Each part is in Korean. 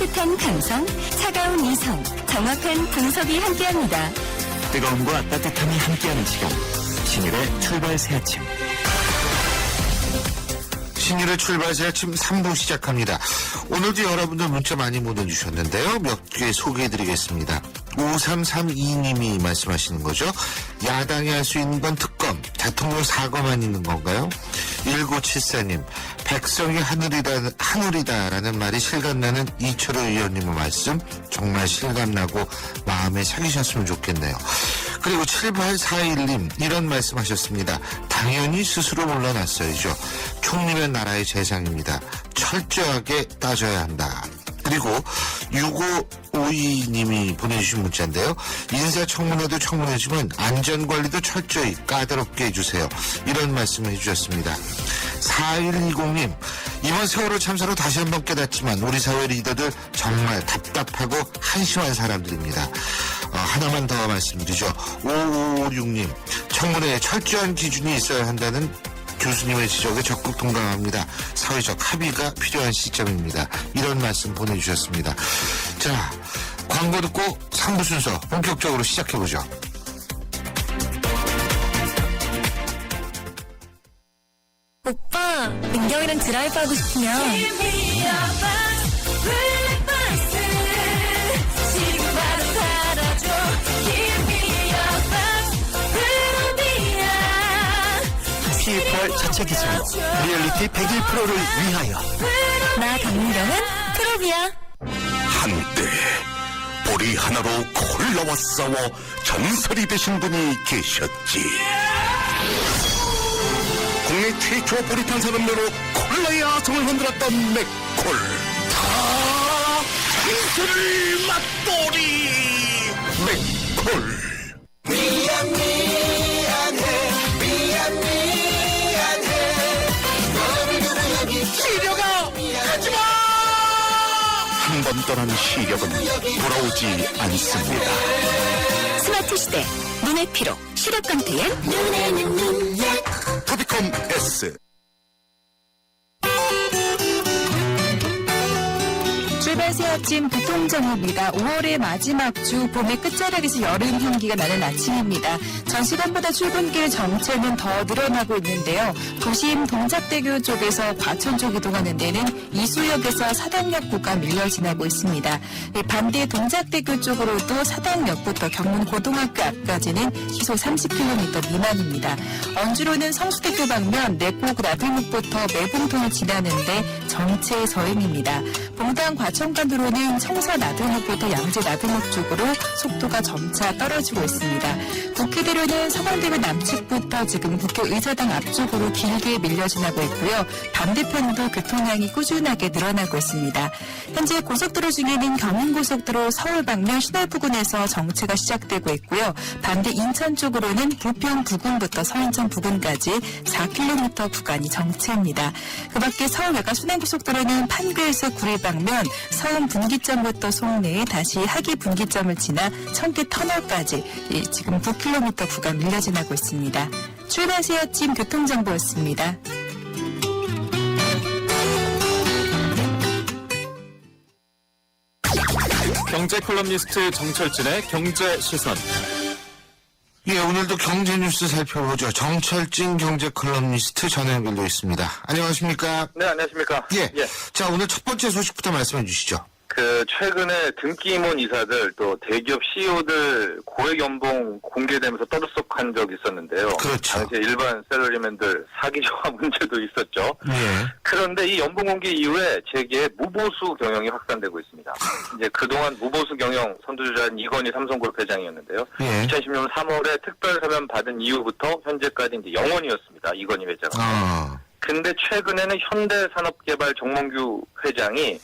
따뜻한 감성, 차가운 이성, 정확한 분석이 함께합니다. 뜨거움과 따뜻함이 함께하는 시간. 신일의 출발 새 아침. 신일의 출발 새 아침 3부 시작합니다. 오늘도 여러분들 문자 많이 보내주셨는데요. 몇 개 소개해드리겠습니다. 5332님이 말씀하시는 거죠. 야당이 할 수 있는 건 특검, 대통령 사과만 있는 건가요? 1974님, 백성이 하늘이다라는 말이 실감나는 이철호 의원님의 말씀 정말 실감나고 마음에 새기셨으면 좋겠네요. 그리고 7841님 이런 말씀하셨습니다. 당연히 스스로 물러났어야죠. 총리면 나라의 재상입니다. 철저하게 따져야 한다. 그리고 6552님이 보내주신 문자인데요. 인사청문회도 청문회지만 안전관리도 철저히 까다롭게 해주세요. 이런 말씀을 해주셨습니다. 4120님, 이번 세월호 참사로 다시 한번 깨닫지만 우리 사회 리더들 정말 답답하고 한심한 사람들입니다. 하나만 더 말씀드리죠. 5556님, 청문회에 철저한 기준이 있어야 한다는 교수님의 지적에 적극 동감합니다. 사회적 합의가 필요한 시점입니다. 이런 말씀 보내주셨습니다. 자, 광고 듣고 3부 순서 본격적으로 시작해보죠. 오빠, 민경이랑 드라이브 하고 싶으면 P8 자체 기술 리얼리티 101%를 위하여. 나 강민경은 프로비야. 한때 보리 하나로 콜라와 싸워 전설이 되신 분이 계셨지. 국내 최초 보리 탄산음료로 콜라의 아성을 흔들었던 맥콜. 다 전설 맛보리 맥콜. 한 번 떠난 시력은 돌아오지 않습니다. 스마트 시대, 눈의 피로, 시력 강태엔 눈에는 눈약. 토비콤 S. 출발 새 아침 교통정보입니다. 5월의 마지막 주 봄의 끝자락에서 여름 향기가 나는 아침입니다. 전 시간보다 출근길 정체는 더 늘어나고 있는데요. 도심 동작대교 쪽에서 과천 쪽 이동하는 데는 이수역에서 사당역 구간 밀려 지나고 있습니다. 반대 동작대교 쪽으로도 사당역부터 경문 고등학교 앞까지는 시속 30km 미만입니다. 원주로는 성수대교 방면 내곡 나들목부터 매봉통을 지나는데 정체 서행입니다. 봉당 과천간도로는 청사 나들목부터 양재 나들목 쪽으로 속도가 점차 떨어지고 있습니다. 국회대로는 서강대교 남측부터 지금 국회의사당 앞쪽으로 길게 밀려 지나고 있고요. 반대편도 교통량이 꾸준하게 늘어나고 있습니다. 현재 고속도로 중에는 경인고속도로 서울 방면 신월 부근에서 정체가 시작되고 있고요. 반대 인천 쪽으로는 부평 부근부터 서인천 부근까지 4km 구간이 정체입니다. 그 밖에 서울 외곽 순환고속도로는 판교에서 구리 방면 서운 분기점부터 송내 다시 하기 분기점을 지나 청계 터널까지 지금 9km 구간 밀려 지나고 있습니다. 출발 새 아침 교통정보였습니다. 경제 컬럼니스트 정철진의 경제 시선. 예, 오늘도 경제 뉴스 살펴보죠. 정철진 경제 컬럼니스트 전화 연결되어 있습니다. 안녕하십니까? 네, 안녕하십니까. 예. 예. 자, 오늘 첫 번째 소식부터 말씀해 주시죠. 최근에 등기임원 이사들 또 대기업 CEO들 고액 연봉 공개되면서 떠들썩한 적이 있었는데요. 그렇죠. 당시에 일반 샐러리맨들 사기조화 문제도 있었죠. 예. 그런데 이 연봉 공개 이후에 재계에 무보수 경영이 확산되고 있습니다. 이제 그동안 무보수 경영 선두주자인 이건희 삼성그룹 회장이었는데요. 예. 2016년 3월에 특별 사면 받은 이후부터 현재까지 이제 영원이었습니다. 이건희 회장은. 근데 최근에는 현대산업개발 정몽규 회장이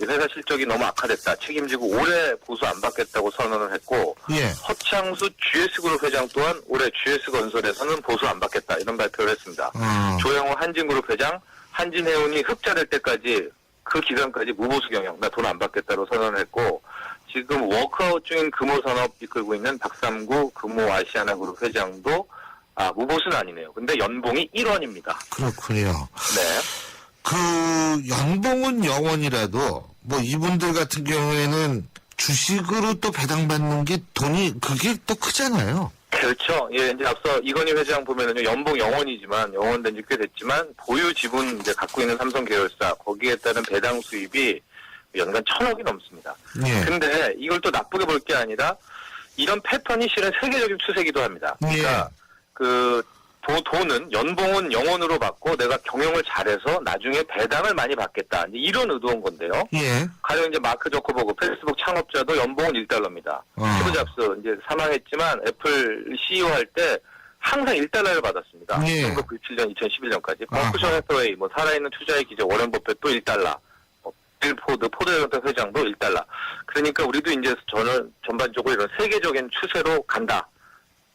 회사 실적이 너무 악화됐다. 책임지고 올해 보수 안 받겠다고 선언을 했고 예. 허창수 GS그룹 회장 또한 올해 GS건설에서는 보수 안 받겠다. 이런 발표를 했습니다. 조영호 한진그룹 회장, 한진해운이 흑자될 때까지 그 기간까지 무보수 경영, 나 돈 안 받겠다고 선언을 했고 지금 워크아웃 중인 금호산업 이끌고 있는 박삼구 금호아시아나그룹 회장도 무보수는 아니네요. 근데 연봉이 1원입니다. 그렇군요. 네. 그 연봉은 영원이라도 뭐 이분들 같은 경우에는 주식으로 또 배당받는 게 돈이 그게 또 크잖아요. 그렇죠. 예, 이제 앞서 이건희 회장 보면은요, 연봉 영원이지만, 영원된 지 꽤 됐지만, 보유 지분 이제 갖고 있는 삼성 계열사, 거기에 따른 배당 수입이 연간 1,000억이 넘습니다. 예. 근데 이걸 또 나쁘게 볼 게 아니라, 이런 패턴이 실은 세계적인 추세이기도 합니다. 그러니까, 돈은, 연봉은 영원으로 받고 내가 경영을 잘해서 나중에 배당을 많이 받겠다. 이제 이런 의도인 건데요. 예. 가령 이제 마크 저커버그 페이스북 창업자도 연봉은 $1입니다. 스티브 잡스 이제 사망했지만 애플 CEO 할 때 항상 $1를 받았습니다. 예. 1997년, 2011년까지. 버크셔 해서웨이, 뭐 살아있는 투자의 기적 워렌 버핏도 $1. 빌 포드 회장도 $1. 그러니까 우리도 이제 저는 전반적으로 이런 세계적인 추세로 간다.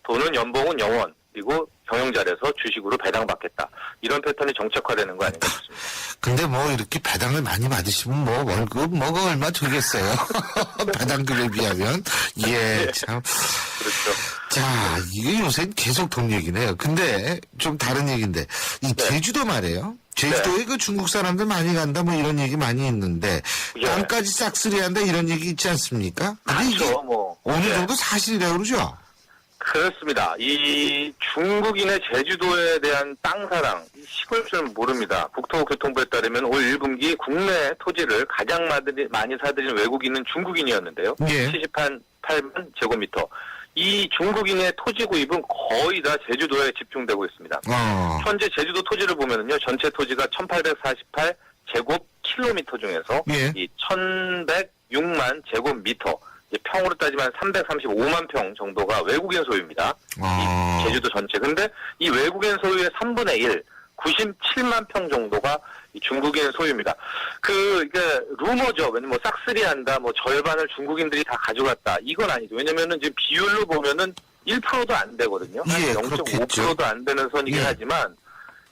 돈은 연봉은 영원. 그리고 경영 잘해서 주식으로 배당받겠다. 이런 패턴이 정책화되는 거 아닌가 싶습니다. 근데 뭐 이렇게 배당을 많이 받으시면 뭐 월급 뭐가 얼마 되겠어요. 배당금에 비하면. 예, 참. 그렇죠. 자, 이게 요새 계속 돈 얘기네요. 근데 좀 다른 얘기인데 이 제주도 말이에요. 제주도에 그 중국 사람들 많이 간다 뭐 이런 얘기 많이 있는데 예. 땅까지 싹쓸이한다 이런 얘기 있지 않습니까? 근데 이게 맞죠, 뭐. 어느 예. 정도 사실이라고 그러죠? 그렇습니다. 이 중국인의 제주도에 대한 땅 사랑, 시골 줄 모릅니다. 국토교통부에 따르면 올 1분기 국내 토지를 가장 많이 사들인 외국인은 중국인이었는데요. 예. 78만 제곱미터. 이 중국인의 토지 구입은 거의 다 제주도에 집중되고 있습니다. 현재 제주도 토지를 보면은요, 전체 토지가 1848 제곱킬로미터 중에서 예. 이 1106만 제곱미터. 평으로 따지면 335만 평 정도가 외국인 소유입니다. 이 제주도 전체. 근데 이 외국인 소유의 3분의 1, 97만 평 정도가 이 중국인 소유입니다. 이게 루머죠. 왜냐면 뭐 싹쓸이 한다, 뭐 절반을 중국인들이 다 가져갔다. 이건 아니죠. 왜냐면은 지금 비율로 보면은 1%도 안 되거든요. 예, 0.5%도 안 되는 선이긴 예. 하지만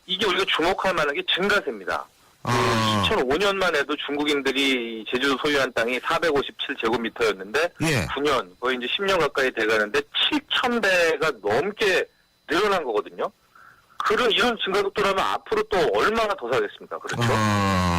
이게 우리가 주목할 만한 게 증가세입니다. 2005년만 해도 중국인들이 제주도 소유한 땅이 457제곱미터였는데 예. 9년, 거의 이제 10년 가까이 돼가는데 7,000배가 넘게 늘어난 거거든요. 이런 증가속도라면 앞으로 또 얼마나 더 사겠습니까? 그렇죠?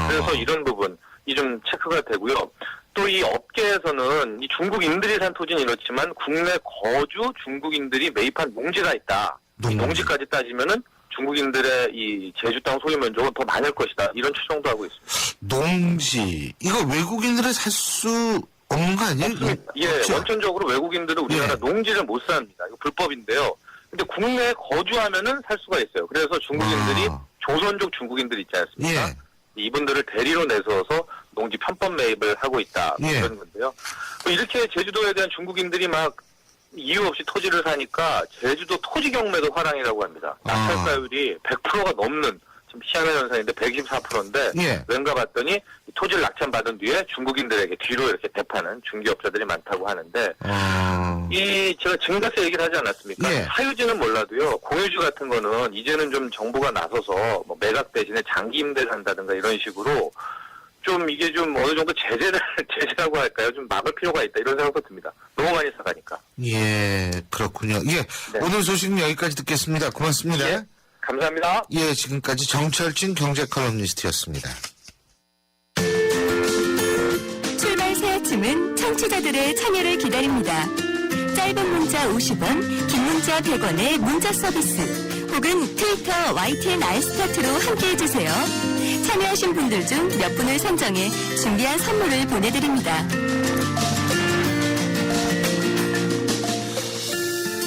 그래서 이런 부분이 좀 체크가 되고요. 또 이 업계에서는 이 중국인들이 산 토지는 이렇지만 국내 거주 중국인들이 매입한 농지가 있다. 이 농지까지 따지면은 중국인들의 이 제주 땅 소유 면적은 더 많을 것이다. 이런 추정도 하고 있습니다. 농지 이거 외국인들은 살 수 없는 거 아니에요? 예, 없죠? 원천적으로 외국인들은 우리나라 예. 농지를 못 삽니다. 이거 불법인데요. 근데 국내에 거주하면은 살 수가 있어요. 그래서 중국인들이 조선족 중국인들 있지 않습니까? 예. 이분들을 대리로 내세워서 농지 편법 매입을 하고 있다. 뭐 예. 이런 건데요. 이렇게 제주도에 대한 중국인들이 막 이유 없이 토지를 사니까 제주도 토지 경매도 화랑이라고 합니다. 낙찰가율이 100%가 넘는 지금 희한한 현상인데 124%인데 예. 왠가 봤더니 토지를 낙찰받은 뒤에 중국인들에게 뒤로 이렇게 대파는 중개업자들이 많다고 하는데 제가 증가세 얘기를 하지 않았습니까? 예. 사유지는 몰라도요. 공유지 같은 거는 이제는 좀 정부가 나서서 뭐 매각 대신에 장기 임대를 한다든가 이런 식으로 좀 이게 좀 어느 정도 제재라고 할까요? 좀 막을 필요가 있다 이런 생각도 듭니다. 너무 많이 사가니까. 예, 그렇군요. 예, 네. 오늘 소식은 여기까지 듣겠습니다. 고맙습니다. 예, 감사합니다. 예, 지금까지 정철진 경제 컬럼니스트였습니다. 출발 새 아침은 청취자들의 참여를 기다립니다. 짧은 문자 50원, 긴 문자 100원의 문자 서비스 혹은 트위터 YTN 알스타트로 함께해주세요. 참여하신 분들 중 몇 분을 선정해 준비한 선물을 보내드립니다.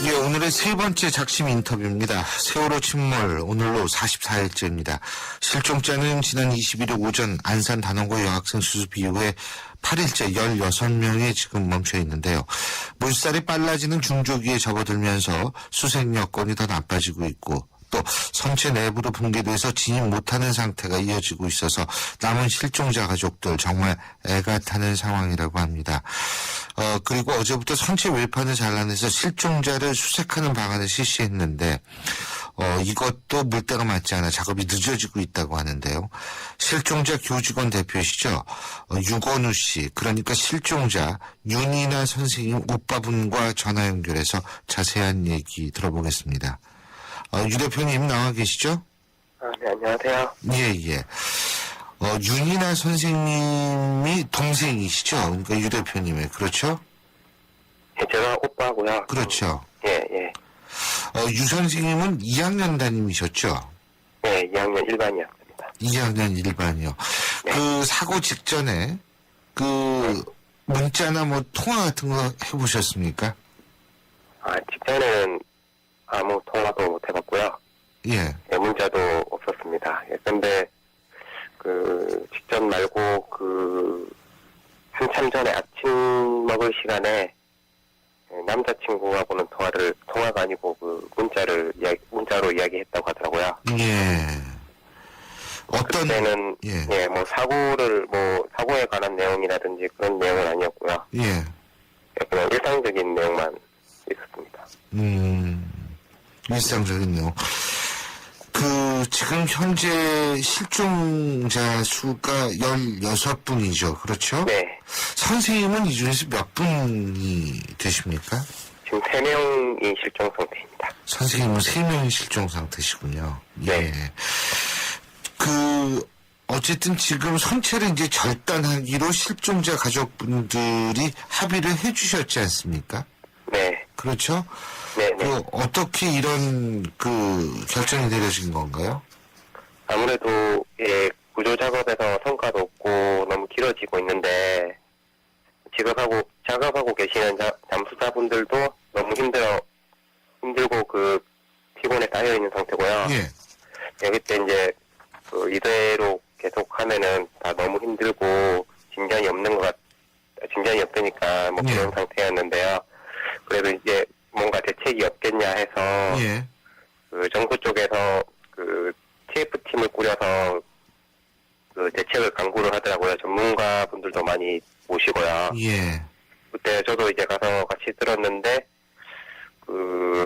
예, 오늘의 세 번째 작심 인터뷰입니다. 세월호 침몰 오늘로 44일째입니다. 실종자는 지난 21일 오전 안산 단원고 여학생 수습 이후에 8일째 16명이 지금 멈춰 있는데요. 물살이 빨라지는 중조기에 접어들면서 수색 여건이 더 나빠지고 있고 또 선체 내부로 붕괴돼서 진입 못하는 상태가 이어지고 있어서 남은 실종자 가족들 정말 애가 타는 상황이라고 합니다. 그리고 어제부터 선체 외판을 잘라내서 실종자를 수색하는 방안을 실시했는데 이것도 물때가 맞지 않아 작업이 늦어지고 있다고 하는데요. 실종자 교직원 대표시죠. 유건우 씨, 그러니까 실종자 윤이나 선생님 오빠분과 전화 연결해서 자세한 얘기 들어보겠습니다. 유 대표님 나와 계시죠? 네, 안녕하세요. 예, 예. 윤이나 선생님이 동생이시죠? 그러니까 유 대표님의, 그렇죠? 예, 제가 오빠고요. 그렇죠. 예, 예. 유 선생님은 2학년 담임이셨죠? 예, 2학년 1반이었습니다. 2학년 1반이요. 그 사고 직전에 그 문자나 뭐 통화 같은 거 해보셨습니까? 직전에는 아무 통화도 못 해봤고요. 예. 예, 문자도 없었습니다. 예, 근데 직전 말고 한참 전에 아침 먹을 시간에 남자친구하고는 통화가 아니고 문자로 이야기했다고 하더라고요. 예. 어떤, 그때는 예. 뭐 사고에 관한 내용이라든지 그런 내용은 아니었고요. 예. 그냥 일상적인 내용만 있었습니다. 일상적인 내용. 지금 현재 실종자 수가 16분이죠. 그렇죠? 네. 선생님은 이 중에서 몇 분이 되십니까? 지금 3명이 실종 상태입니다. 선생님은 3명이 실종 상태시군요. 네. 예. 어쨌든 지금 선체를 이제 절단하기로 실종자 가족분들이 합의를 해주셨지 않습니까? 네. 그렇죠? 네. 어떻게 이런 결정이 내려진 건가요? 아무래도 구조 작업에서 성과도 없고 너무 길어지고 있는데 작업하고 계시는 잠수사분들도 너무 힘들고 피곤에 쌓여 있는 상태고요. 예. 그때 이제 이대로 계속 하면은 다 너무 힘들고 진전이 없으니까 뭐 그런 상태였는데요. 그래도 이제 뭔가 대책이 없겠냐 해서 예. 정부 쪽에서 TF팀을 꾸려서 대책을 강구를 하더라고요. 전문가분들도 많이 모시고요. 예. 그때 저도 이제 가서 같이 들었는데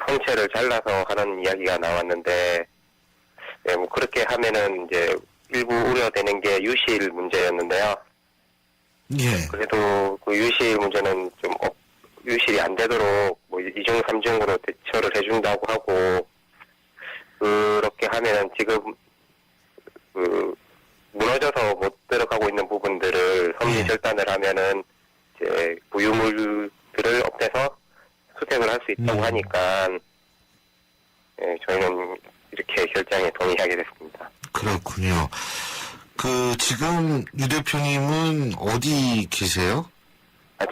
선체를 잘라서 하는 이야기가 나왔는데 뭐 그렇게 하면은 이제 일부 우려되는 게 유실 문제였는데요. 예. 그래도 유실 문제는 유실이 안 되도록 뭐 2중, 3중으로 대처를 해준다고 하고 그렇게 하면은 지금 무너져서 못 들어가고 있는 부분들을 섭리 절단을 하면은 이제 부유물들을 없애서 수색을 할 수 있다고 하니까 저희는 이렇게 결정에 동의하게 됐습니다. 그렇군요. 지금 유 대표님은 어디 계세요?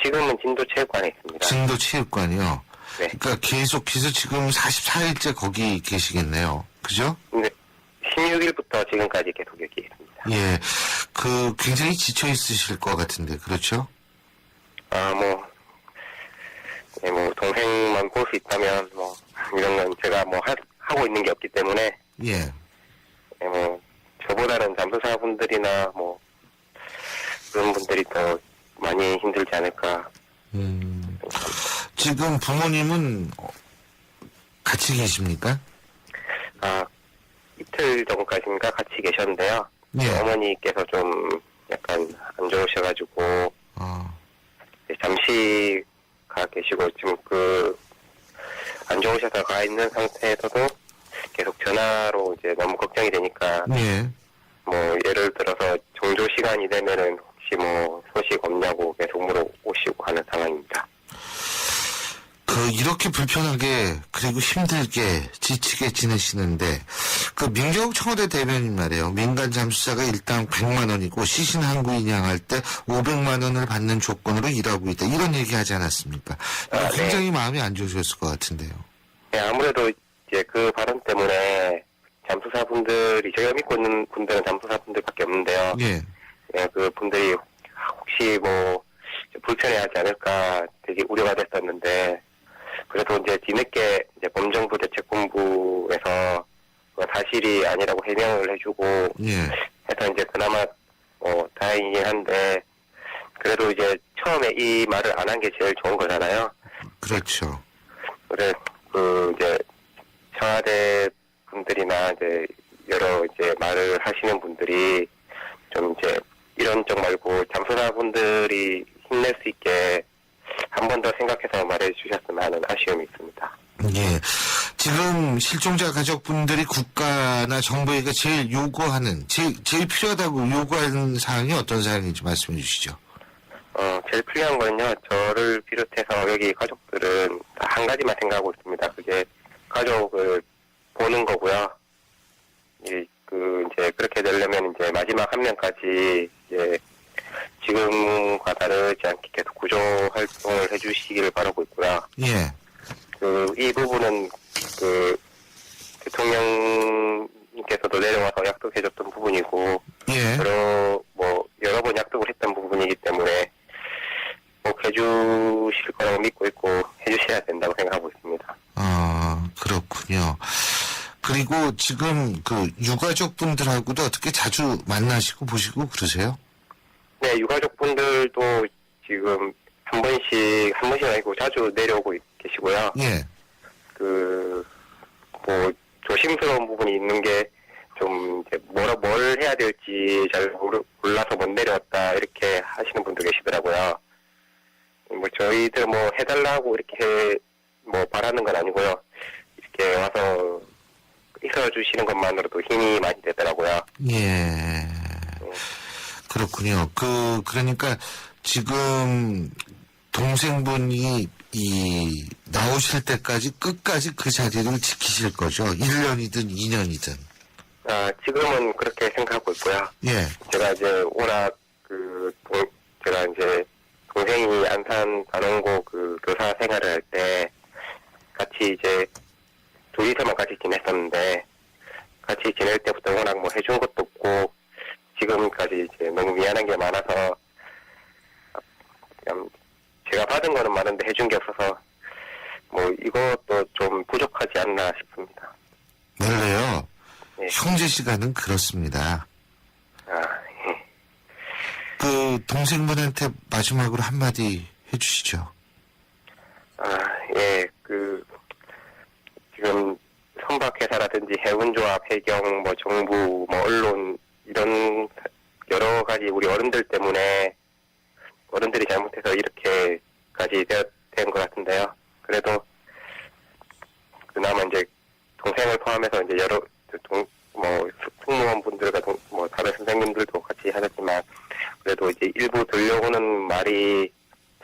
지금은 진도체육관에 있습니다. 진도체육관이요? 네. 그러니까 계속해서 지금 44일째 거기 계시겠네요. 그죠? 네. 16일부터 지금까지 계속 여기 있습니다. 예. 굉장히 지쳐 있으실 것 같은데, 그렇죠? 동생만 볼 수 있다면, 이런 건 제가 하고 있는 게 없기 때문에, 예. 저보다는 잠수사분들이나, 그런 분들이 더 많이 힘들지 않을까. 지금 부모님은 같이 계십니까? 이틀 전까지인가 같이 계셨는데요. 예. 어머니께서 좀 약간 안 좋으셔가지고, 잠시 가 계시고, 지금 안 좋으셔서 가 있는 상태에서도 계속 전화로 이제 너무 걱정이 되니까, 예. 예를 들어서 종조 시간이 되면은 혹시 소식 없냐고 계속 물어오시고 하는 상황입니다. 이렇게 불편하게, 그리고 힘들게, 지치게 지내시는데, 민경욱 청와대 대변인 말이에요. 민간 잠수사가 일당 100만 원이고, 시신 항구인 양할 때 500만 원을 받는 조건으로 일하고 있다. 이런 얘기 하지 않았습니까? 굉장히 마음이 안 좋으셨을 것 같은데요. 네, 아무래도 이제 그 발언 때문에 잠수사분들이, 저희가 믿고 있는 분들은 잠수사분들밖에 없는데요. 예. 예, 그 분들이 혹시 불편해하지 않을까 되게 우려가 됐었는데, 그래도 이제 뒤늦게 이제 범정부 대책본부에서 사실이 아니라고 해명을 해주고 예. 해서 이제 그나마 다행이긴 한데, 그래도 이제 처음에 이 말을 안 한 게 제일 좋은 거잖아요. 그렇죠. 그래 이제 청와대 분들이나 이제 여러 이제 말을 하시는 분들이 좀 이제 이런 쪽 말고 잠수사 분들이 힘낼 수 있게 한 번 더 생각해서 말해 주셨으면 하는 아쉬움이 있습니다. 예. 지금 실종자 가족분들이 국가나 정부에게 제일 요구하는, 제일 필요하다고 요구하는 사항이 어떤 사항인지 말씀해 주시죠. 제일 필요한 거는요, 저를 비롯해서 여기 가족들은 다 한 가지만 생각하고 있습니다. 그게 가족을 보는 거고요. 이제 그렇게 되려면 이제 마지막 한 명까지 이제 지금과 다르지 않게 계속 구조 활동을 해주시기를 바라고 있고요. 예. 이 부분은 대통령님께서도 내려와서 약속해줬던 부분이고, 예. 여러 번 약속을 했던 부분이기 때문에 꼭 해주실 거라고 믿고 있고 해주셔야 된다고 생각하고 있습니다. 그렇군요. 그리고 지금 유가족분들하고도 어떻게 자주 만나시고 보시고 그러세요? 네, 유가족분들도 지금 한 번씩 아니고 자주 내려오고 계시고요. 예. 조심스러운 부분이 있는 게 좀 이제 뭘 해야 될지 잘 몰라서 못 내려왔다 이렇게 하시는 분도 계시더라고요. 저희들 해달라고 이렇게 바라는 건 아니고요. 이렇게 와서 있어주시는 것만으로도 힘이 많이 되더라고요. 예. 그렇군요. 그러니까 지금 동생분이 나오실 때까지 끝까지 그 자리를 지키실 거죠. 1년이든 2년이든. 지금은 그렇게 생각하고 있고요. 예. 제가 이제 워낙 제가 이제 동생이 안산 단원고 교사 생활을 할 때 같이 이제 둘이서만 같이 지냈었는데, 같이 지낼 때부터 워낙 해준 것도 없고 지금까지 이제 너무 미안한 게 많아서 그냥 제가 받은 거는 많은데 해준 게 없어서 이것도 좀 부족하지 않나 싶습니다. 원래요. 예. 형제 시간은 그렇습니다. 예. 동생분한테 마지막으로 한마디 해주시죠. 예. 지금 선박회사라든지 해운조합, 해경, 정부, 언론 이런 여러 가지 우리 어른들 때문에 어른들이 잘못해서 이렇게까지 된 것 같은데요. 그래도 그나마 이제 동생을 포함해서 이제 여러 승무원분들과 다른 선생님들도 같이 하셨지만 그래도 이제 일부 들려오는 말이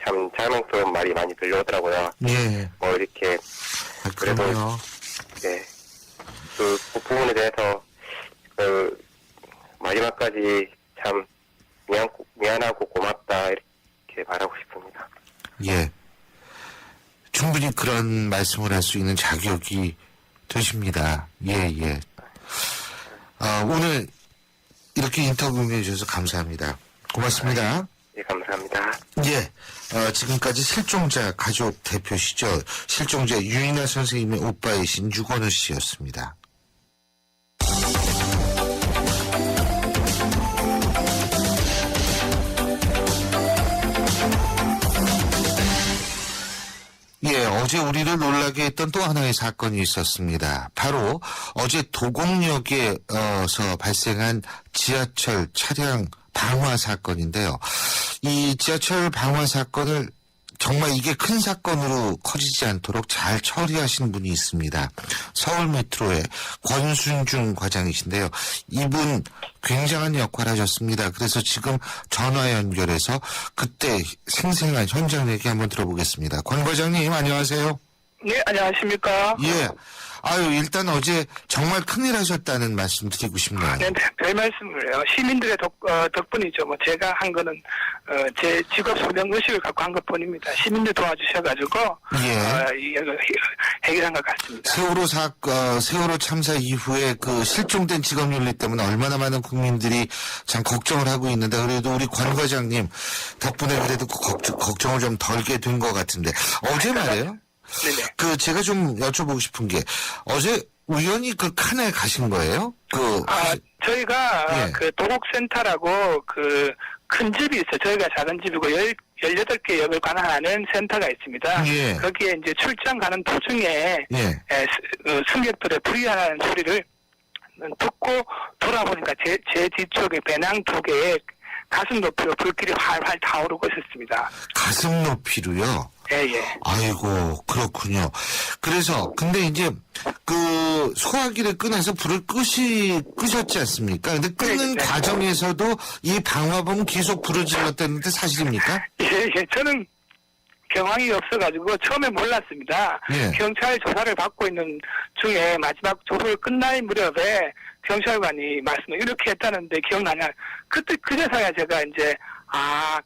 참 장난스러운 말이 많이 들려오더라고요. 예. 이렇게 그래도 그럼요. 네. 그 부분에 대해서 마지막까지 참 미안하고 고맙다 이렇게 말하고 싶습니다. 예. 충분히 그런 말씀을 할 수 있는 자격이 되십니다. 예. 오늘 이렇게 인터뷰해 주셔서 감사합니다. 고맙습니다. 예, 감사합니다. 예. 지금까지 실종자 가족 대표시죠. 실종자 유인아 선생님의 오빠이신 유건우 씨였습니다. 예, 어제 우리를 놀라게 했던 또 하나의 사건이 있었습니다. 바로 어제 도곡역에서 발생한 지하철 차량 방화 사건인데요. 이 지하철 방화 사건을 정말 이게 큰 사건으로 커지지 않도록 잘 처리하신 분이 있습니다. 서울메트로의 권순중 과장이신데요. 이분 굉장한 역할을 하셨습니다. 그래서 지금 전화 연결해서 그때 생생한 현장 얘기 한번 들어보겠습니다. 권 과장님 안녕하세요. 네, 안녕하십니까? 예. 일단 어제 정말 큰일 하셨다는 말씀 드리고 싶네요. 네, 별 말씀을요. 시민들의 덕분이죠. 제가 한 거는 제 직업 소명 의식을 갖고 한 것뿐입니다. 시민들 도와주셔가지고 해결한 것 같습니다. 세월호 참사 이후에 실종된 직업윤리 때문에 얼마나 많은 국민들이 참 걱정을 하고 있는데 그래도 우리 권 과장님 덕분에 그래도 걱정을 좀 덜게 된 것 같은데 어제 말이에요. 네네. 제가 좀 여쭤보고 싶은 게, 어제 우연히 칸에 가신 거예요? 저희가, 예. 도곡센터라고 큰 집이 있어요. 저희가 작은 집이고, 18개 역을 관할하는 센터가 있습니다. 예. 거기에 이제 출장 가는 도중에, 예. 승객들의 불이하는 소리를 듣고 돌아보니까 제 뒤쪽에 배낭 2개에 가슴 높이로 불길이 활활 타오르고 있었습니다. 가슴 높이로요? 예. 아이고, 그렇군요. 그래서, 근데 이제, 소화기를 꺼내서 불을 끄셨지 않습니까? 근데 끄는 네. 과정에서도 이 방화범은 계속 불을 질렀다는데 사실입니까? 예. 저는 경황이 없어가지고 처음에 몰랐습니다. 예. 경찰 조사를 받고 있는 중에 마지막 조사를 끝날 무렵에 경찰관이 말씀을 이렇게 했다는데 기억나냐? 그제서야 제가 이제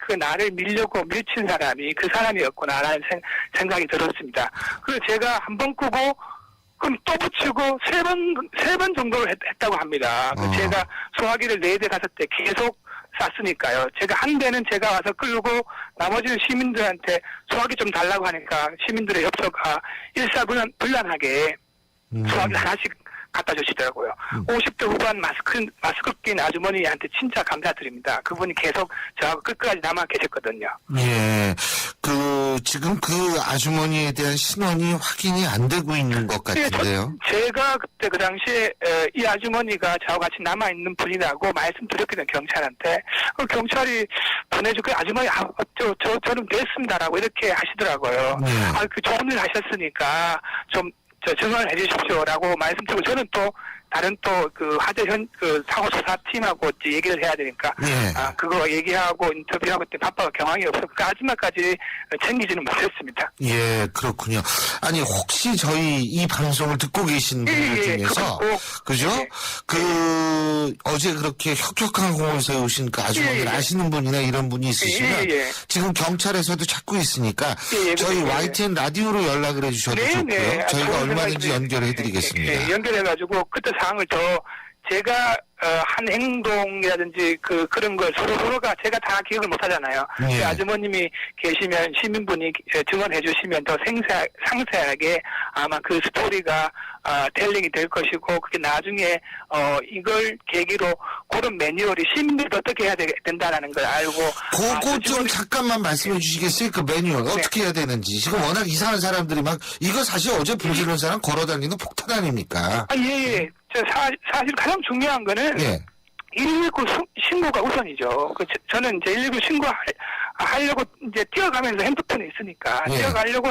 그 나를 밀려고 밀친 사람이 그 사람이었구나라는 생각이 들었습니다. 그래서 제가 한 번 끄고 그럼 또 붙이고 세 번 정도를 했다고 합니다. 제가 소화기를 4대 5대 계속 쐈으니까요. 제가 한 대는 제가 와서 끌고 나머지는 시민들한테 소화기 좀 달라고 하니까 시민들의 협조가 일사불란하게 소화기 하나씩 갖다 주시더라고요. 50대 후반 마스크 낀 아주머니한테 진짜 감사드립니다. 그분이 계속 저하고 끝까지 남아 계셨거든요. 예. 지금 그 아주머니에 대한 신원이 확인이 안 되고 있는 것 같은데요. 제가 그때 그 당시에 이 아주머니가 저하고 같이 남아있는 분이라고 말씀드렸거든요, 경찰한테. 경찰이 보내주고 아주머니, 저는 됐습니다라고 이렇게 하시더라고요. 그 좋은 일 하셨으니까 좀 증언을 해주십시오라고 말씀드리고 저는 또 다른 화재 사고 조사 팀하고 얘기를 해야 되니까 그거 얘기하고 인터뷰하고 때 바빠가 경황이 없어서 그 아줌마까지 챙기지는 못했습니다. 예, 그렇군요. 아니 혹시 저희 이 방송을 듣고 계신 분들 중에서 그죠? 어제 그렇게 혁혁한 공을 세우신 그 아주머니를 아시는 분이나 이런 분이 있으시면 지금 경찰에서도 찾고 있으니까 저희 YTN 라디오로 연락을 해주셔도 좋고요. 저희가 얼마든지 연결해드리겠습니다. 연결해가지고 그때 상황을 제가 한 행동이라든지 그런 걸 서로가 제가 다 기억을 못 하잖아요. 아주머님이 계시면 시민분이 증언해 주시면 더 상세하게 아마 그 스토리가 텔링이 될 것이고 그게 나중에 이걸 계기로 그런 매뉴얼이 시민들도 어떻게 해야 된다라는 걸 알고 그거 좀 잠깐만 말씀해 주시겠어요? 그 매뉴얼 어떻게 해야 되는지. 지금 워낙 이상한 사람들이 막 이거 사실 어제 불 지른 사람 걸어다니는 폭탄 아닙니까? 예. 사실 가장 중요한 거는 119 신고가 우선이죠. 저는 이제 119 신고하려고 이제 뛰어가면서 핸드폰이 있으니까 뛰어가려고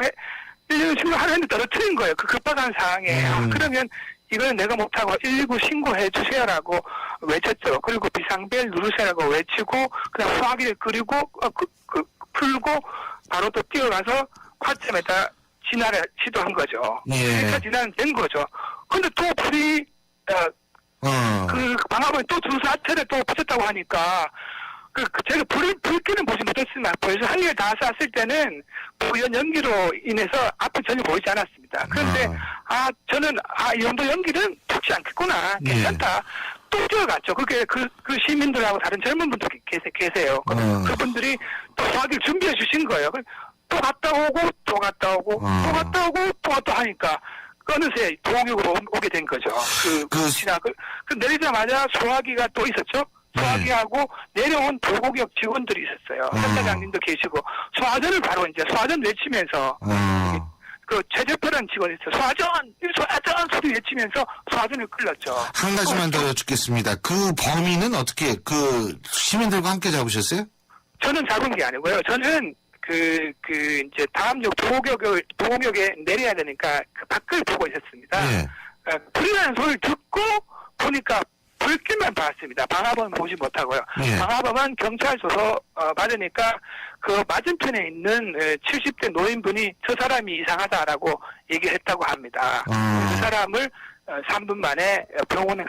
119 신고하려 했는데 떨어뜨린 거예요. 그 급박한 상황에. 그러면 이거는 내가 못하고 119 신고해 주세요라고 외쳤죠. 그리고 비상벨 누르세요라고 외치고 그다음 소화기를 끓이고 풀고 바로 또 뛰어가서 화점에다 진화를 시도한 거죠. 그러니까 진화는 된 거죠. 근데 또 불이 그 방화범이 또 주사체를 또 붙였다고 하니까 제가 불길은 보지 못했지만 벌써 한 개를 다 쐈을 때는 부연 연기로 인해서 앞에 전혀 보이지 않았습니다. 그런데 저는 이 정도 연기는 죽지 않겠구나, 괜찮다. 또 뛰어갔죠. 그게 그 시민들하고 다른 젊은 분들이 계세요. 그분들이 또 소화기를 준비해 주신 거예요. 또 갔다 오고 또 갔다 오고 또 갔다 오고 또 하니까 어느새 도곡역으로 오게 된 거죠. 내리자마자 소화기가 또 있었죠. 소화기하고 내려온 도곡역 직원들이 있었어요. 현장장님도 계시고 소화전을 바로 이제 소화전 외치면서 최재표라는 직원이 있어요. 소화전 소리 외치면서 소화전을 끌렸죠. 한 가지만 더 여쭙겠습니다. 그 범인은 어떻게 시민들과 함께 잡으셨어요? 저는 잡은 게 아니고요. 저는 이제 다음 역 도곡역에 내려야 되니까 그 밖을 보고 있었습니다. 불이라는 소리를 듣고 보니까 불길만 봤습니다. 방화범은 보지 못하고요. 방화범은 경찰 조서 받으니까 그 맞은편에 있는 70대 노인분이 저 사람이 이상하다라고 얘기를 했다고 합니다. 그 사람을 3분 만에 병원에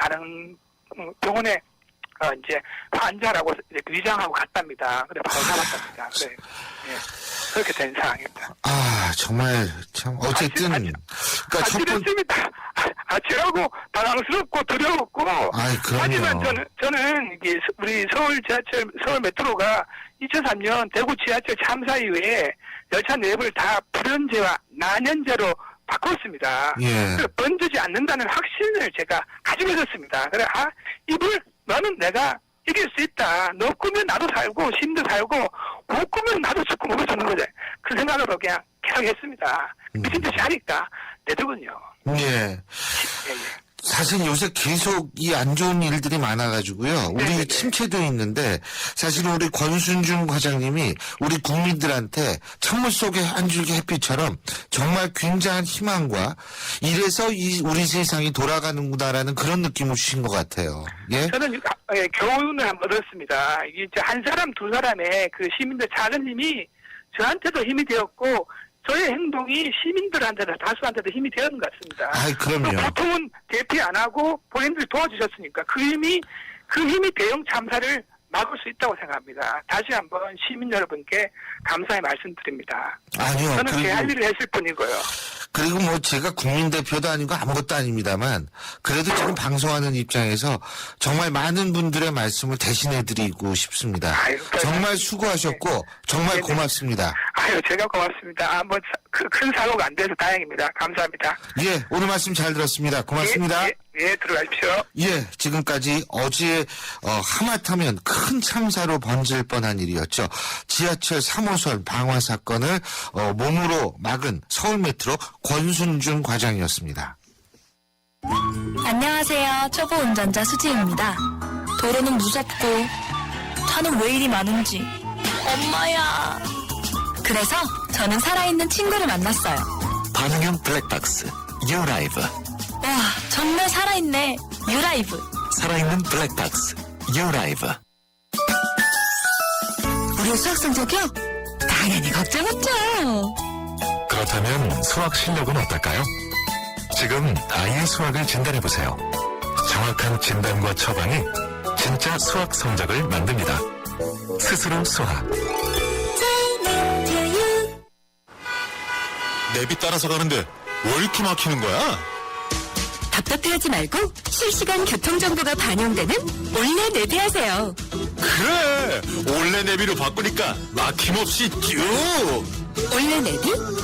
이제 환자라고 위장하고 갔답니다. 그래 바로 잡았답니다. 그래 그렇게 된 상황입니다. 정말 참 어쨌든 그러니까 아찔했습니다. 아찔하고 당황스럽고 두려웠고 하지만 저는 이게 우리 서울 메트로가 2003년 대구 지하철 참사 이후에 열차 내부를 다 불연제와 난연제로 바꿨습니다. 번지지 않는다는 확신을 제가 가지고 있었습니다. 그래 너는 내가 이길 수 있다. 너 꾸면 나도 살고 시민도 살고 못 꾸면 나도 죽고 먹을 수 있는 거지. 그 생각으로 그냥 계속 했습니다. 미친 듯이 하니까 되더군요. 사실 요새 계속 이 안 좋은 일들이 많아가지고요. 우리 네네네. 침체도 있는데 사실 우리 권순중 과장님이 우리 국민들한테 찬물 속의 한 줄기 햇빛처럼 정말 굉장한 희망과 이래서 우리 세상이 돌아가는구나라는 그런 느낌을 주신 것 같아요. 예? 저는 교훈을 한번 얻었습니다. 이게 이제 한 사람 두 사람의 그 시민들 작은 힘이 저한테도 힘이 되었고 저의 행동이 시민들한테나 다수한테도 힘이 되는 것 같습니다. 아이, 그럼요. 보통은 대피 안 하고 본인들이 도와주셨으니까 그 힘이 대형 참사를 막을 수 있다고 생각합니다. 다시 한번 시민 여러분께 감사의 말씀드립니다. 아니요. 저는 제 할 일을 했을 뿐이고요. 그리고 뭐 제가 국민대표도 아니고 아무것도 아닙니다만 그래도 지금 방송하는 입장에서 정말 많은 분들의 말씀을 대신해드리고 싶습니다. 아유, 정말 수고하셨고 정말 고맙습니다. 아유, 제가 고맙습니다. 뭐 큰 사고가 안 돼서 다행입니다. 감사합니다. 예, 오늘 말씀 잘 들었습니다. 고맙습니다. 예, 들어가십시오. 예, 지금까지 어제 하마터면 큰 참사로 번질 뻔한 일이었죠. 지하철 3호선 방화 사건을 몸으로 막은 서울메트로 권순중 과장이었습니다. 안녕하세요. 초보 운전자 수지입니다. 도로는 무섭고 차는 왜 이리 많은지. 엄마야. 그래서 저는 살아있는 친구를 만났어요. 반응형 블랙박스 유라이브. 와, 정말 살아있네. 유라이브. 살아있는 블랙박스 유라이브. 우리 수학 성적이요? 당연히 걱정 없죠. 그렇다면 수학 실력은 어떨까요? 지금 아이의 수학을 진단해보세요. 정확한 진단과 처방이 진짜 수학 성적을 만듭니다. 스스로 수학. 내비 따라서 가는데 왜 이렇게 막히는 거야? 답답해하지 말고 실시간 교통정보가 반영되는 올레 내비하세요. 그래! 올레 내비로 바꾸니까 막힘없이 쭉! 올레 내비?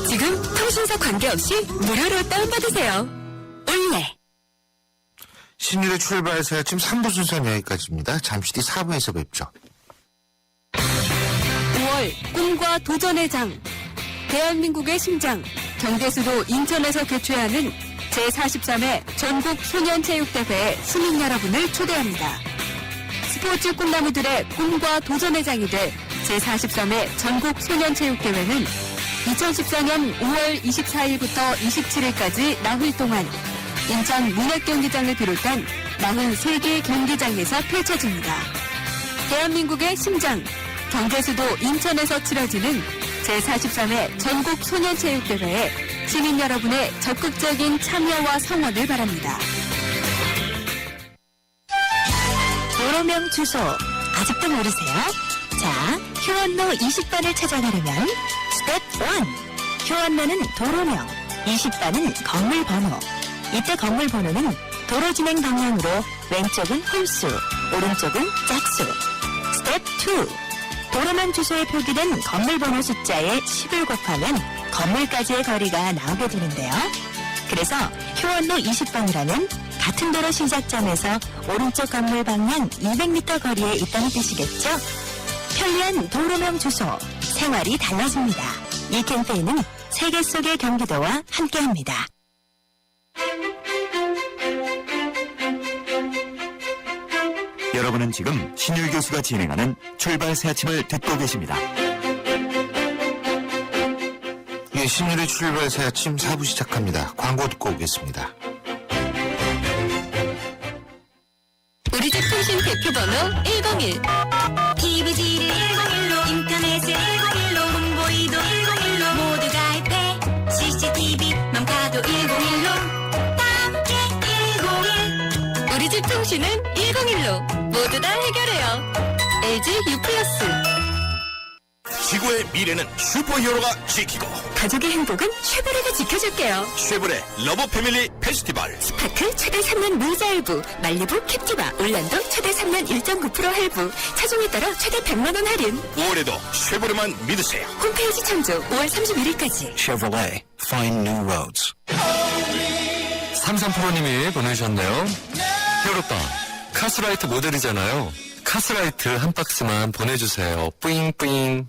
지금 통신사 관계없이 무료로 다운받으세요. 올레. 신율의 출발해서 아침 3부 순서는 여기까지입니다. 잠시 뒤 4부에서 뵙죠. 5월 꿈과 도전의 장, 대한민국의 심장, 경기수도 인천에서 개최하는 제43회 전국 소년체육대회에 시민 여러분을 초대합니다. 스포츠 꿈나무들의 꿈과 도전의 장이 될 제43회 전국 소년체육대회는 2014년 5월 24일부터 27일까지 나흘 동안 인천 문학경기장을 비롯한 43개 경기장에서 펼쳐집니다. 대한민국의 심장, 경제수도 인천에서 치러지는 제43회 전국 소년체육대회에 시민 여러분의 적극적인 참여와 성원을 바랍니다. 도로명 주소 아직도 모르세요? 자, 효원로 20번을 찾아가려면 스텝 1. 효원로는 도로명, 20번은 건물 번호. 이때 건물 번호는 도로 진행 방향으로 왼쪽은 홀수, 오른쪽은 짝수. 스텝 2. 도로명 주소에 표기된 건물 번호 숫자에 10을 곱하면 건물까지의 거리가 나오게 되는데요. 그래서 효원로 20번이라면 같은 도로 시작점에서 오른쪽 건물 방향 200m 거리에 있다는 뜻이겠죠? 편리한 도로명 주소, 생활이 달라집니다. 이 캠페인은 세계 속의 경기도와 함께합니다. 여러분은 지금 신율 교수가 진행하는 출발 새 아침을 듣고 계십니다. 예, 신율의 출발 새 아침 4부 시작합니다. 광고 듣고 오겠습니다. 우리 집 통신 대표번호 101. TV지를 101로, 인터넷을 101로, 홍보이도 101로, 모두 가입해. CCTV, 맘카도 101로, 다 함께 101. 우리 집 통신은 101로, 모두 다 해결해요. LG U+. 지구의 미래는 슈퍼히어로가 지키고 가족의 행복은 쉐보레가 지켜줄게요. 쉐보레 러브 패밀리 페스티벌 스파크 최대 3년 무이자 할부, 말리부 캡티바, 올란도 최대 3년 1.9% 할부, 차종에 따라 최대 100만원 할인. 올해도 쉐보레만 믿으세요. 홈페이지 참조 5월 31일까지. Chevrolet, find new roads. 3385님이 보내주셨네요. 히어로빠, 카스라이트 모델이잖아요. 카스라이트 한 박스만 보내주세요. 뿌잉뿌잉.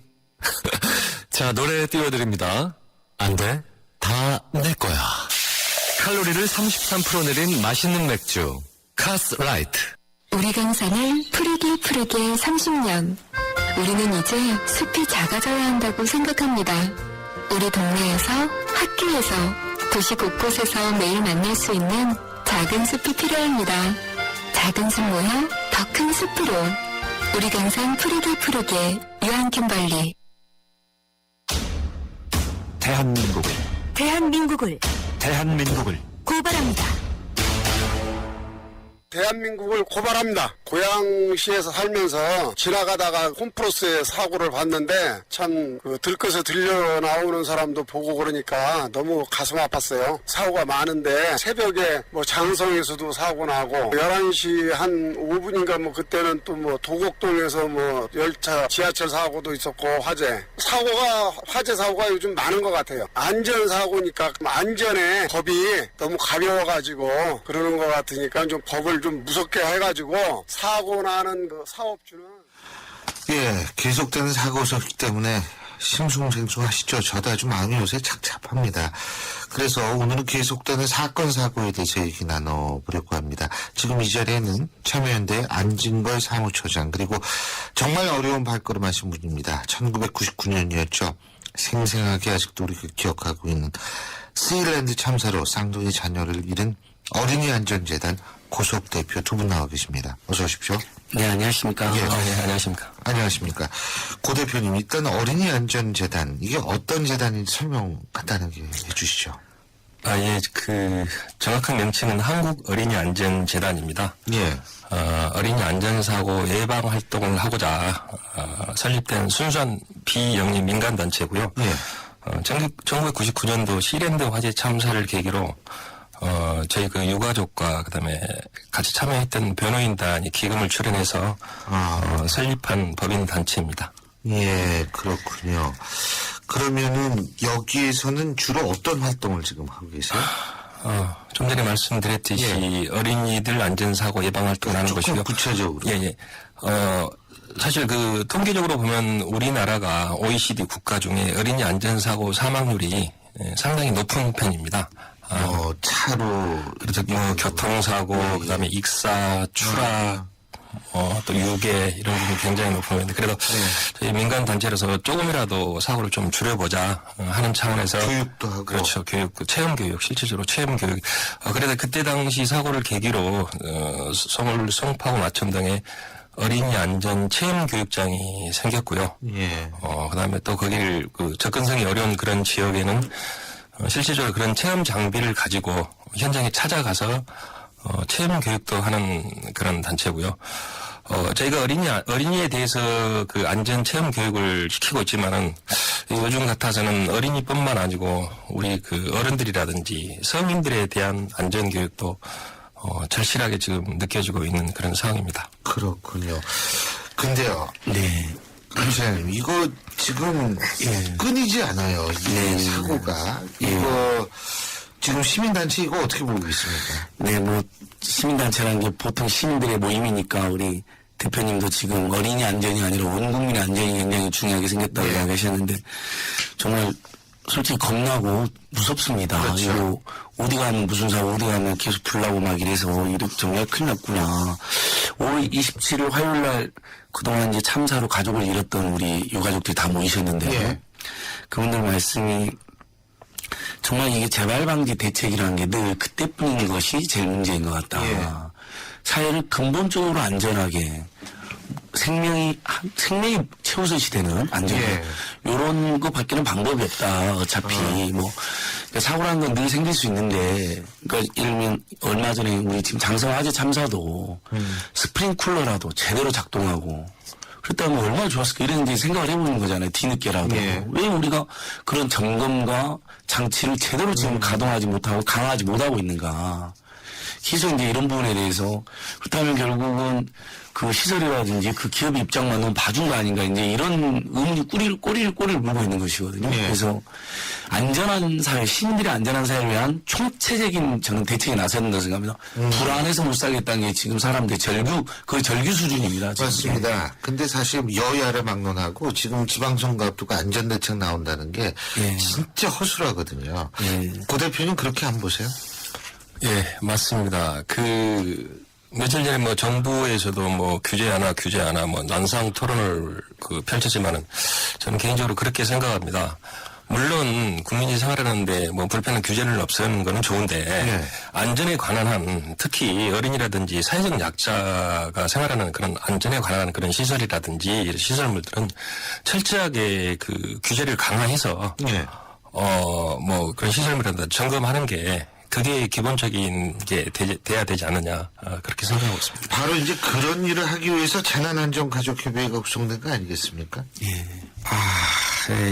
자, 노래 띄워드립니다. 안 돼. 다 내 거야. 칼로리를 33% 내린 맛있는 맥주. 카스라이트. 우리 강산을 푸르게 30년. 우리는 이제 숲이 작아져야 한다고 생각합니다. 우리 동네에서, 학교에서, 도시 곳곳에서 매일 만날 수 있는 작은 숲이 필요합니다. 작은 숲 모여 더 큰 숲으로. 우리 강산 푸르게 유한킴벌리. 대한민국을 고발합니다. 대한민국을 고발합니다. 고양시에서 살면서 지나가다가 홈프로스에 사고를 봤는데 참 들것에 들려 나오는 사람도 보고 그러니까 너무 가슴 아팠어요. 사고가 많은데 새벽에 장성에서도 사고 나고 11시 한 5분인가 그때는 또 도곡동에서 열차 지하철 사고도 있었고 화재 사고가 요즘 많은 것 같아요. 안전사고니까 안전에 법이 너무 가벼워가지고 그러는 것 같으니까 좀 법을 좀 무섭게 해가지고 사고 나는 사업주는 계속되는 사고서기 때문에 싱숭생숭하시죠. 저도 아주 마음이 요새 착잡합니다. 그래서 오늘은 계속되는 사건 사고에 대해서 얘기 나눠보려고 합니다. 지금 이 자리에는 참여연대 안진걸 사무처장 그리고 정말 어려운 발걸음하신 분입니다. 1999년이었죠. 생생하게 아직도 우리가 기억하고 있는 스일랜드 참사로 쌍둥이 자녀를 잃은 어린이 안전재단 고석 대표 두 분 나와 계십니다. 어서 오십시오. 네, 안녕하십니까. 예. 네, 안녕하십니까. 안녕하십니까. 고 대표님, 일단 어린이 안전재단, 이게 어떤 재단인지 설명 간단하게 해주시죠. 정확한 명칭은 한국 어린이 안전재단입니다. 예. 어린이 안전사고 예방 활동을 하고자 설립된 순수한 비영리 민간단체고요. 예. 1999년도 시랜드 화재 참사를 계기로 저희 유가족과 그다음에 같이 참여했던 변호인단이 기금을 출연해서 설립한 법인 단체입니다. 예, 그렇군요. 그러면은 여기에서는 주로 어떤 활동을 지금 하고 계세요? 좀 전에 말씀드렸듯이 어린이들 안전사고 예방 활동을 하는 조금 것이고요. 구체적으로. 예. 사실 통계적으로 보면 우리나라가 OECD 국가 중에 어린이 안전사고 사망률이 상당히 높은 편입니다. 차로. 그래서 교통사고, 그다음에 익사, 추락, 또 유괴 이런 부분이 굉장히 높은 편인데 그래도 저희 민간 단체로서 조금이라도 사고를 좀 줄여보자 하는 차원에서 교육도 하고. 그렇죠. 체험 교육, 실질적으로 체험 교육. 그래서 그때 당시 사고를 계기로 서울 송파구 마천 등에 어린이 안전 체험 교육장이 생겼고요. 예. 그다음에 또 거길 접근성이 어려운 그런 지역에는 실질적으로 그런 체험 장비를 가지고 현장에 찾아가서 체험 교육도 하는 그런 단체고요. 저희가 어린이에 대해서 안전 체험 교육을 시키고 있지만은 요즘 같아서는 어린이뿐만 아니고 우리 어른들이라든지 성인들에 대한 안전 교육도 절실하게 지금 느껴지고 있는 그런 상황입니다. 그렇군요. 근데요. 네. 선생님, 이거 지금 끊이지 않아요. 이 사고가. 이거 지금 시민단체 이거 어떻게 보고 있습니까? 네, 시민단체라는 게 보통 시민들의 모임이니까 우리 대표님도 지금 어린이 안전이 아니라 온 국민의 안전이 굉장히 중요하게 생겼다고 이야기하셨는데 정말 솔직히 겁나고 무섭습니다. 그렇죠. 이거 어디 가면 무슨 사고 어디 가면 계속 불나고 막 이래서 이렇게 정말 큰일 났구나. 5월 27일 화요일 날 그동안 이제 참사로 가족을 잃었던 우리 유가족들이 다 모이셨는데요. 그분들 말씀이 정말 이게 재발 방지 대책이라는 게 늘 그때뿐인 것이 제일 문제인 것 같다. 사회를 근본적으로 안전하게 생명이 최우선 시대는 안전해. 요런 거 밖에는 방법이 없다. 어차피 사고라는 건 늘 생길 수 있는데 그러니까 예를 들면 얼마 전에 우리 지금 장성 화재 참사도 스프링쿨러라도 제대로 작동하고 그랬다면 얼마나 좋았을까 이런 이제 생각을 해보는 거잖아요. 뒤늦게라도. 왜 우리가 그런 점검과 장치를 제대로 지금 가동하지 못하고 강화하지 못하고 있는가. 그래서 이제 이런 부분에 대해서 그렇다면 결국은 그 시설이라든지 그 기업의 입장만 너무 봐준 거 아닌가 이제 이런 의문이 꼬리를 물고 있는 것이거든요. 그래서 안전한 사회, 시민들이 안전한 사회를 위한 총체적인 저는 대책에 나서야 된다고 생각합니다. 불안해서 못 살겠다는 게 지금 사람들의 거의 절규 수준입니다. 지금. 맞습니다. 근데 사실 여야를 막론하고 지금 지방선거 앞두고 안전대책 나온다는 게 진짜 허술하거든요. 고 대표님 그렇게 안 보세요? 예, 맞습니다. 며칠 전에 뭐 정부에서도 뭐 규제 하나 뭐 난상 토론을 펼쳤지만은 저는 개인적으로 그렇게 생각합니다. 물론 국민이 생활하는데 뭐 불편한 규제를 없애는 거는 좋은데 안전에 관한 한 특히 어린이라든지 사회적 약자가 생활하는 그런 안전에 관한 그런 시설이라든지 시설물들은 철저하게 규제를 강화해서 뭐 그런 시설물이라든지 점검하는 게 그게 기본적인 게 돼야 되지 않느냐 그렇게 생각하고 있습니다. 바로 이제 그런 일을 하기 위해서 재난안전가족협의회가 구성된 거 아니겠습니까? 예.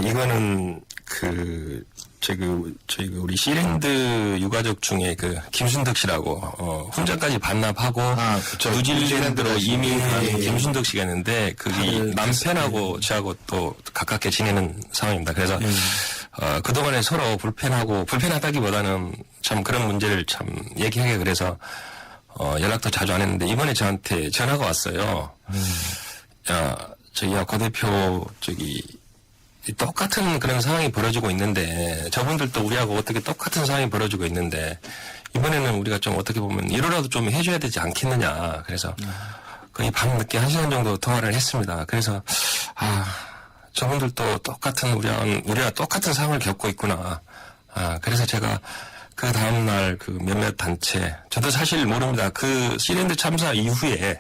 이거는 저희 우리 시랜드 유가족 중에 김순덕 씨라고 훈장까지 반납하고 뉴질랜드로 이민한 김순덕 씨가 있는데 남편하고 저하고 또 가깝게 지내는 상황입니다. 그래서 그동안에 서로 불편하다기보다는 참 그런 문제를 참 얘기하게 그래서 연락도 자주 안 했는데 이번에 저한테 전화가 왔어요. 고 대표 똑같은 그런 상황이 벌어지고 있는데 저분들도 우리하고 어떻게 똑같은 상황이 벌어지고 있는데 이번에는 우리가 좀 어떻게 보면 이로라도 좀 해줘야 되지 않겠느냐. 그래서 거의 밤늦게 1시간 정도 통화를 했습니다. 그래서 저분들도 똑같은 우리와 똑같은 상황을 겪고 있구나. 그래서 제가 그 다음날 몇몇 단체 저도 사실 모릅니다. 시랜드 참사 이후에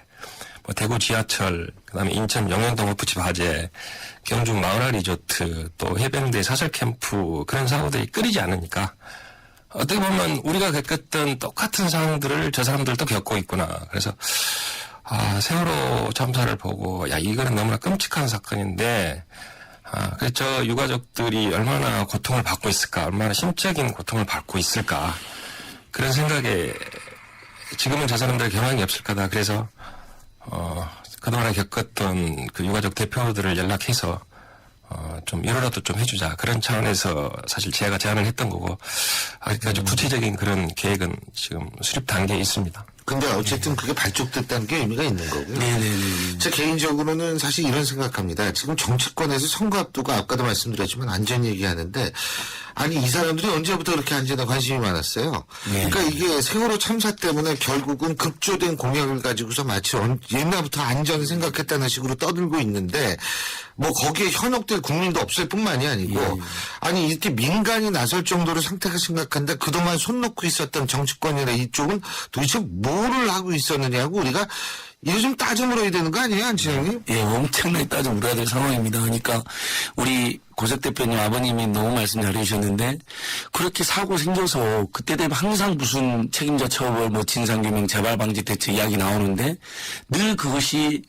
대구 지하철, 그다음에 인천 영현동 호프집 화재, 경주 마을화 리조트, 또 해병대 사설 캠프 그런 사고들이 끊이지 않으니까 어떻게 보면 우리가 겪었던 똑같은 상황들을 저 사람들도 겪고 있구나. 그래서 세월호 참사를 보고 이거는 너무나 끔찍한 사건인데 그래서 저 유가족들이 얼마나 고통을 받고 있을까, 얼마나 심적인 고통을 받고 있을까 그런 생각에 지금은 저 사람들 경황이 없을 거다. 그래서 그동안에 겪었던 유가족 대표들을 연락해서 좀 이로라도 좀 해주자 그런 차원에서 사실 제가 제안을 했던 거고 아직까지 구체적인 그런 계획은 지금 수립 단계에 있습니다. 근데 어쨌든 그게 발족됐다는 게 의미가 있는 거고요. 네네네. 제 개인적으로는 사실 이런 생각합니다. 지금 정치권에서 선거 앞두고 아까도 말씀드렸지만 안전 얘기하는데 아니 이 사람들이 언제부터 그렇게 안전에 관심이 많았어요. 그러니까 이게 세월호 참사 때문에 결국은 급조된 공약을 가지고서 마치 옛날부터 안전 생각했다는 식으로 떠들고 있는데 뭐 거기에 현혹될 국민도 없을 뿐만이 아니고 아니 이렇게 민간이 나설 정도로 상태가 심각한데 그동안 손 놓고 있었던 정치권이나 이쪽은 도대체 뭐를 하고 있었느냐고 우리가 이거 좀 따져 물어야 되는 거 아니에요, 안치장님? 예, 엄청나게 따져 물어야 될 상황입니다. 그러니까 우리 고석 대표님 아버님이 너무 말씀 잘해주셨는데 그렇게 사고 생겨서 그때 되면 항상 무슨 책임자 처벌, 진상규명, 재발방지 대책 이야기 나오는데 늘 그것이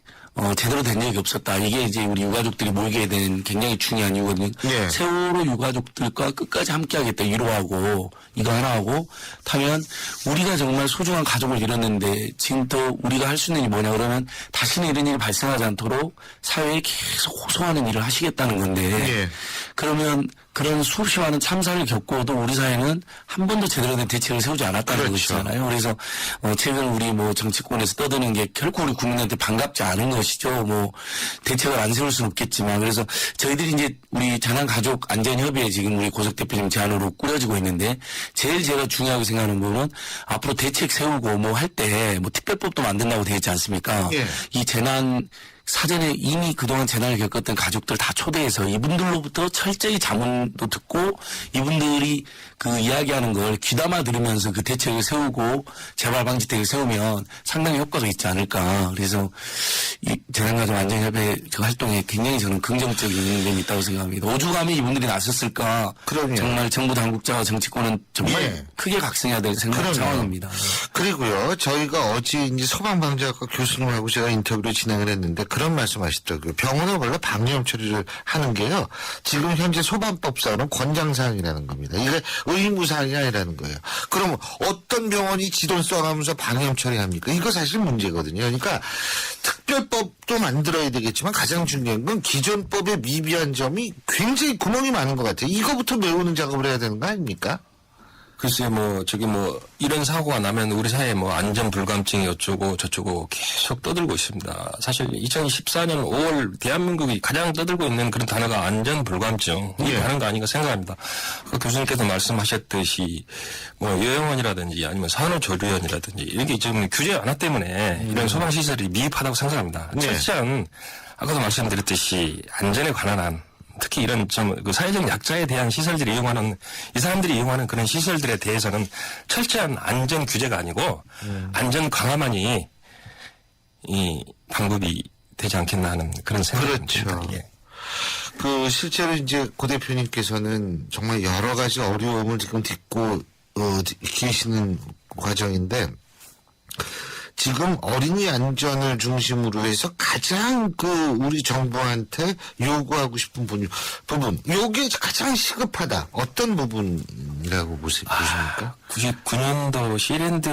제대로 된 적이 없었다. 이게 이제 우리 유가족들이 모이게 된 굉장히 중요한 이유거든요. 세월호 유가족들과 끝까지 함께하겠다. 위로하고 이거 하나 하고 타면 우리가 정말 소중한 가족을 잃었는데 지금 또 우리가 할 수 있는 일이 뭐냐 그러면 다시는 이런 일이 발생하지 않도록 사회에 계속 호소하는 일을 하시겠다는 건데 그러면 그런 수없이 많은 참사를 겪고도 우리 사회는 한 번도 제대로 된 대책을 세우지 않았다는 것이잖아요. 그래서 최근 우리 정치권에서 떠드는 게 결코 우리 국민한테 반갑지 않은 것이죠. 대책을 안 세울 수는 없겠지만 그래서 저희들이 이제 우리 재난가족안전협의회 지금 우리 고석 대표님 제안으로 꾸려지고 있는데 제일 제가 중요하게 생각하는 거는 앞으로 대책 세우고 할 때 특별법도 만든다고 되어 있지 않습니까? 이 재난 사전에 이미 그동안 재난을 겪었던 가족들 다 초대해서 이분들로부터 철저히 자문도 듣고 이분들이 이야기하는 걸 귀담아 들으면서 그 대책을 세우고 재발방지책을 세우면 상당히 효과가 있지 않을까. 그래서 이 재난가족안전협회 활동에 굉장히 저는 긍정적인 면이 있다고 생각합니다. 오죽하면 이분들이 나섰을까. 정말 정부 당국자와 정치권은 정말 크게 각성해야 될 상황입니다. 그리고요, 저희가 어제 이제 소방방재학과 교수님하고 제가 인터뷰를 진행을 했는데 그런 말씀하시더라고요. 병원에 원래 방염 처리를 하는 게요. 지금 현재 소방법상으로는 권장사항이라는 겁니다. 이게 의무사항이 아니라는 거예요. 그럼 어떤 병원이 지돈 써가면서 방염 처리합니까? 이거 사실 문제거든요. 그러니까 특별법도 만들어야 되겠지만 가장 중요한 건 기존 법의 미비한 점이 굉장히 구멍이 많은 것 같아요. 이거부터 메우는 작업을 해야 되는 거 아닙니까? 글쎄, 이런 사고가 나면 우리 사회에 안전 불감증이 어쩌고 저쩌고 계속 떠들고 있습니다. 사실 2014년 5월 대한민국이 가장 떠들고 있는 그런 단어가 안전 불감증. 이게 하는 거 아닌가 생각합니다. 그 교수님께서 말씀하셨듯이 요양원이라든지 아니면 산후조리원이라든지 이렇게 지금 규제 완화 때문에 이런 소방시설이 미흡하다고 생각합니다. 철저한 아까도 말씀드렸듯이 안전에 관한 한 특히 이런 그 사회적 약자에 대한 시설들이 이용하는 이 사람들이 이용하는 그런 시설들에 대해서는 철저한 안전 규제가 아니고 안전 강화만이 이 방법이 되지 않겠나 하는 그런 생각입니다. 그렇죠. 예. 그 실제로 이제 고 대표님께서는 정말 여러 가지 어려움을 지금 딛고 계시는 과정인데. 지금 어린이 안전을 중심으로 해서 가장 우리 정부한테 요구하고 싶은 부분, 요게 가장 시급하다. 어떤 부분이라고 보십니까? 99년도 시랜드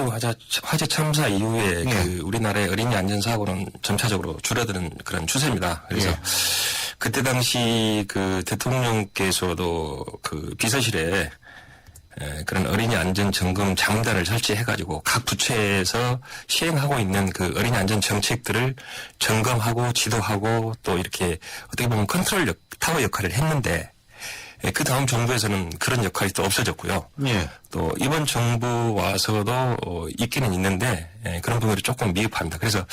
화재 참사 이후에 우리나라의 어린이 안전 사고는 점차적으로 줄어드는 그런 추세입니다. 그래서 그때 당시 그 대통령께서도 그 비서실에 그런 어린이 안전 점검 자문단을 설치해가지고 각 부처에서 시행하고 있는 그 어린이 안전 정책들을 점검하고 지도하고 또 이렇게 어떻게 보면 컨트롤 타워 역할을 했는데 그 다음 정부에서는 그런 역할이 또 없어졌고요. 또 이번 정부 와서도 있기는 있는데 그런 부분이 조금 미흡합니다. 그래서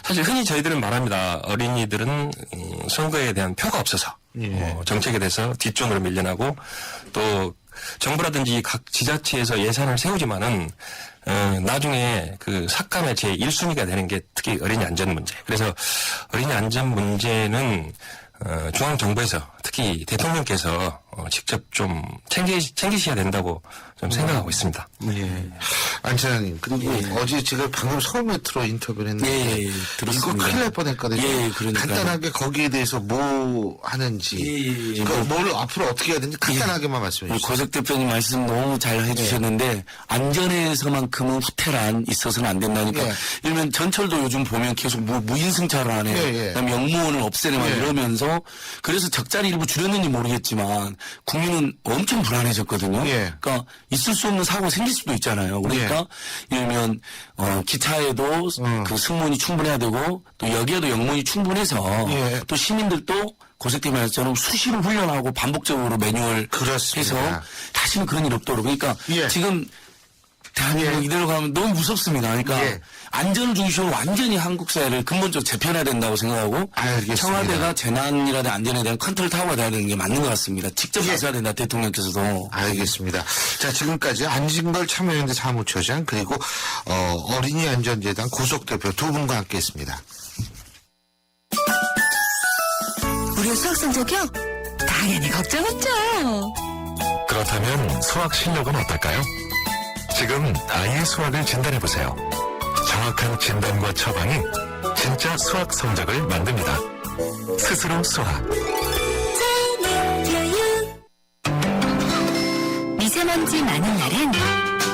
사실 흔히 저희들은 말합니다. 어린이들은 선거에 대한 표가 없어서 정책에 대해서 뒷전으로 밀려나고 또 정부라든지 각 지자체에서 예산을 세우지만은 나중에 그 삭감의 제 1순위가 되는 게 특히 어린이 안전 문제. 그래서 어린이 안전 문제는 중앙정부에서 특히 대통령께서 직접 좀 챙기셔야 된다고 좀 생각하고 있습니다. 안 차장님, 그리고 어제 제가 방금 서울 메트로 인터뷰를 했는데 이거 큰일 날 뻔했거든요. 간단하게 거기에 대해서 뭐 하는지, 뭘 앞으로 어떻게 해야 되는지 간단하게만 말씀해 주세요. 고석 대표님 말씀 너무 잘 해주셨는데 안전에서만큼은 후퇴란 있어서는 안 된다니까. 일면 전철도 요즘 보면 계속 무인승차를 하네. 그다음에 영무원을 없애네 막 이러면서 그래서 적자를 일부 줄였는지 모르겠지만 국민은 엄청 불안해졌거든요. 그러니까 있을 수 없는 사고가 생길 수도 있잖아요. 그러니까 이러면 기차에도 그 승무원이 충분해야 되고 또 여기에도 영문이 충분해서 또 시민들도 고색대 말처럼 수시로 훈련하고 반복적으로 매뉴얼 해서 다시는 그런 일 없도록. 그러니까 지금 대한민국 이대로 가면 너무 무섭습니다. 그러니까 안전을 중심으로 완전히 한국 사회를 근본적으로 재편해야 된다고 생각하고 청와대가 재난이라든 안전에 대한 컨트롤 타워가 돼야 되는 게 맞는 것 같습니다. 직접 나서야 된다, 대통령께서도. 알겠습니다. 자, 지금까지 안진걸 참여연대 사무처장 그리고 어린이 안전재단 고석 대표 두 분과 함께했습니다. 우리 수학 성적이요? 당연히 걱정 없죠. 그렇다면 수학 실력은 어떨까요? 지금 아이의 수학을 진단해보세요. 정확한 진단과 처방이 진짜 수학 성적을 만듭니다. 스스로 수학. 미세먼지 많은 날엔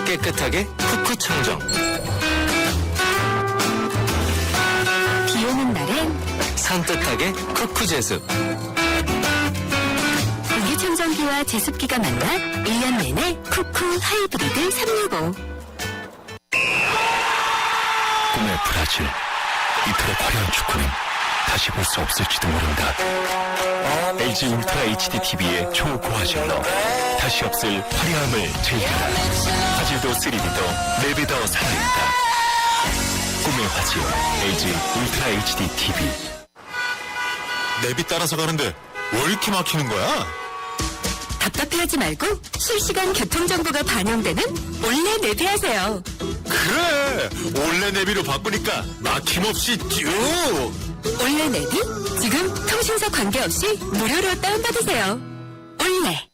깨끗하게 푸쿠 청정. 비 오는 날엔 산뜻하게 쿠쿠 제습. 유기청정기와 제습기가 만나 1년 내내 쿠쿠 하이브리드 365. 꿈의 브라질. 이틀의 화려한 축구는 다시 볼 수 없을지도 모른다. LG 울트라 HD TV의 초고화질로 다시 없을 화려함을 즐겨라. 화질도 3D도 맵이 더 살린다. 꿈의 화질 LG 울트라 HD TV. 맵이 따라서 가는데 왜 이렇게 막히는 거야? 답답해하지 말고 실시간 교통정보가 반영되는 올레 내비하세요. 그래! 올레 내비로 바꾸니까 막힘없이 쭉! 올레 내비? 지금 통신사 관계없이 무료로 다운받으세요. 올레.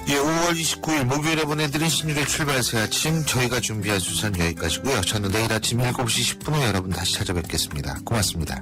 5월 29일 목요일에 보내드린 신율의 출발새 아침 저희가 준비한 수사는 여기까지고요. 저는 내일 아침 7시 10분에 여러분 다시 찾아뵙겠습니다. 고맙습니다.